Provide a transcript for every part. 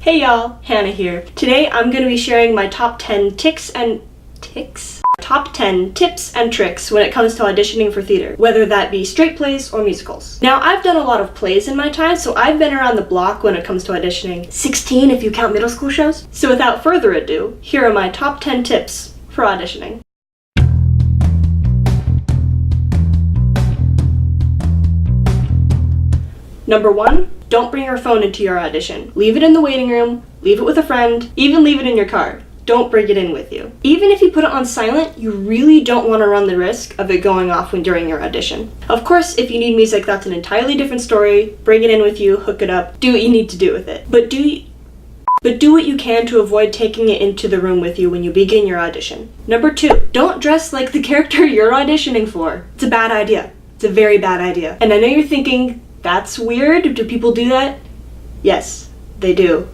Hey y'all, Hannah here. Today I'm going to be sharing my top 10 tips and tricks when it comes to auditioning for theater, whether that be straight plays or musicals. Now, I've done a lot of plays in my time, so I've been around the block when it comes to auditioning. 16 if you count middle school shows. So without further ado, here are my top 10 tips for auditioning. Number 1, don't bring your phone into your audition. Leave it in the waiting room, leave it with a friend, even leave it in your car. Don't bring it in with you. Even if you put it on silent, you really don't want to run the risk of it going off during your audition. Of course, if you need music, that's an entirely different story. Bring it in with you, hook it up, do what you need to do with it. But do what you can to avoid taking it into the room with you when you begin your audition. Number 2, don't dress like the character you're auditioning for. It's a bad idea. It's a very bad idea. And I know you're thinking, that's weird. Do people do that? Yes, they do.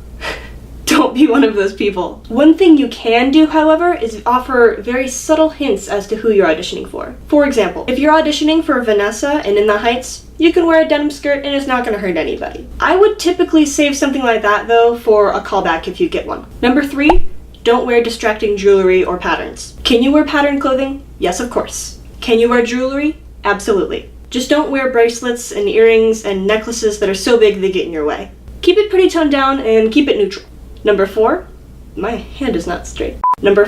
Don't be one of those people. One thing you can do, however, is offer very subtle hints as to who you're auditioning for. For example, if you're auditioning for Vanessa and In the Heights, you can wear a denim skirt and it's not going to hurt anybody. I would typically save something like that, though, for a callback if you get one. Number 3, don't wear distracting jewelry or patterns. Can you wear patterned clothing? Yes, of course. Can you wear jewelry? Absolutely. Just don't wear bracelets and earrings and necklaces that are so big they get in your way. Keep it pretty toned down and keep it neutral. Number 4, my hand is not straight. Number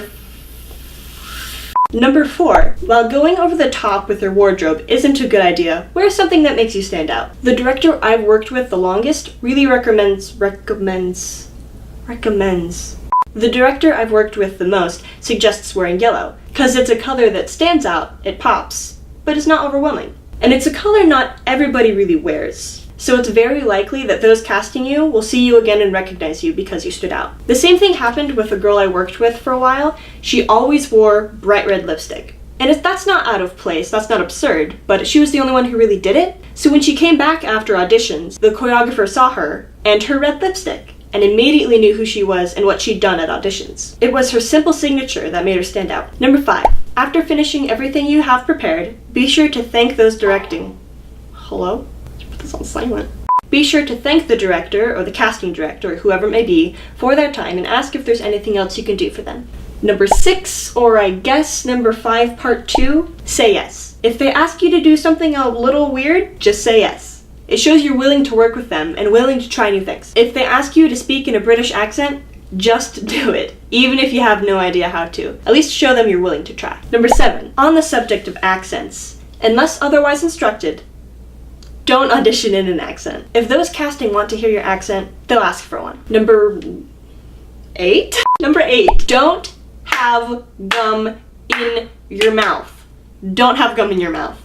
4, while going over the top with your wardrobe isn't a good idea, wear something that makes you stand out. The director I've worked with the longest really recommends. The director I've worked with the most suggests wearing yellow, because it's a color that stands out, it pops, but it's not overwhelming. And it's a color not everybody really wears. So it's very likely that those casting you will see you again and recognize you because you stood out. The same thing happened with a girl I worked with for a while. She always wore bright red lipstick. And that's not out of place, that's not absurd, but she was the only one who really did it. So when she came back after auditions, the choreographer saw her and her red lipstick and immediately knew who she was and what she'd done at auditions. It was her simple signature that made her stand out. Number 5, after finishing everything you have prepared, be sure to thank those directing. Hello? Put this on silent. Be sure to thank the director or the casting director, or whoever it may be, for their time and ask if there's anything else you can do for them. Number 6, or I guess number 5, part 2, say yes. If they ask you to do something a little weird, just say yes. It shows you're willing to work with them and willing to try new things. If they ask you to speak in a British accent, just do it, even if you have no idea how to. At least show them you're willing to try. Number 7, on the subject of accents, unless otherwise instructed, don't audition in an accent. If those casting want to hear your accent, they'll ask for one. Number 8, don't have gum in your mouth. Don't have gum in your mouth.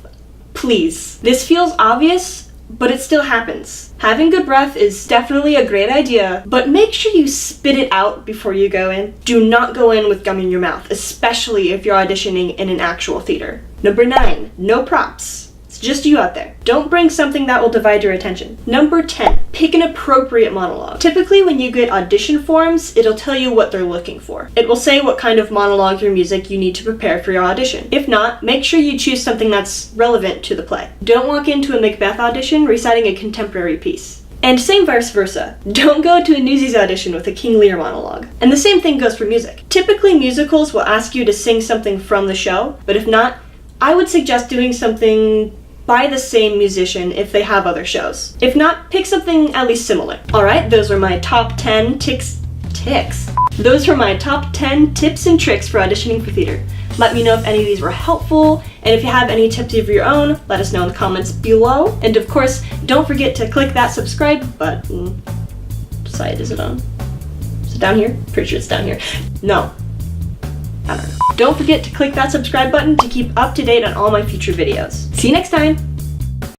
Please. This feels obvious, but it still happens. Having good breath is definitely a great idea, but make sure you spit it out before you go in. Do not go in with gum in your mouth, especially if you're auditioning in an actual theater. Number 9, no props. It's just you out there. Don't bring something that will divide your attention. Number 10, pick an appropriate monologue. Typically when you get audition forms, it'll tell you what they're looking for. It will say what kind of monologue or music you need to prepare for your audition. If not, make sure you choose something that's relevant to the play. Don't walk into a Macbeth audition reciting a contemporary piece. And same vice versa. Don't go to a Newsies audition with a King Lear monologue. And the same thing goes for music. Typically musicals will ask you to sing something from the show, but if not, I would suggest doing something by the same musician if they have other shows. If not, pick something at least similar. Alright, those were my top 10 Those were my top 10 tips and tricks for auditioning for theater. Let me know if any of these were helpful, and if you have any tips of your own, let us know in the comments below. And of course, don't forget to click that subscribe button. What side is it on? Is it down here? Pretty sure it's down here. No. I don't know. Don't forget to click that subscribe button to keep up to date on all my future videos. See you next time!